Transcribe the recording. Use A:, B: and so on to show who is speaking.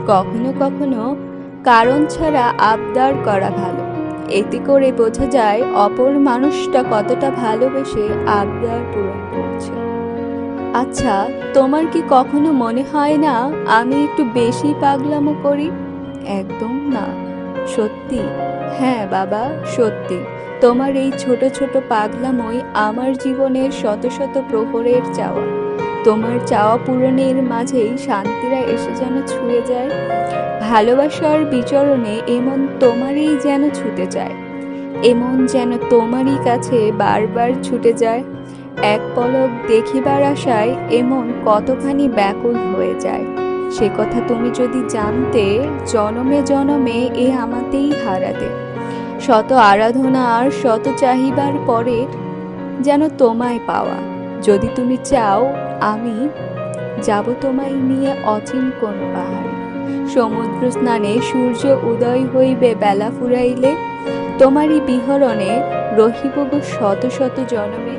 A: কখনো কখনো কারণ ছাড়া আবদার করা ভালো। এতে করে বোঝা যায় অপর মানুষটা কতটা ভালোবেসে আবদার পূরণ করছে। আচ্ছা, তোমার কি কখনো মনে হয় না আমি একটু বেশি পাগলামো করি? একদম না। সত্যি? হ্যাঁ বাবা, সত্যি। তোমার এই ছোট ছোট পাগলামোই আমার জীবনের শত শত প্রহরের চাওয়া। তোমার চাওয়া পূরণের মাঝেই শান্তিরা এসে যেন ছুঁয়ে যায়। ভালোবাসার বিচরণে এমন তোমারই যেন ছুটে যায়, এমন যেন তোমারই কাছে বারবার ছুটে যায়। এক পলক দেখিবার আশায় এমন কতখানি ব্যাকুল হয়ে যায়। সে কথা তুমি যদি জানতে, জনমে জনমে এ আমাতেই হারাতে। শত আরাধনা আর শত চাহিবার পরে যেন তোমায় পাওয়া। যদি তুমি চাও, আমি যাব তোমায় নিয়ে অচিন কোন পাহাড়ে। সমুদ্র স্নানে সূর্য উদয় হইবে বেলা ফুরাইলে, তোমারই বিহরণে রহিব গো শত শত জনমে।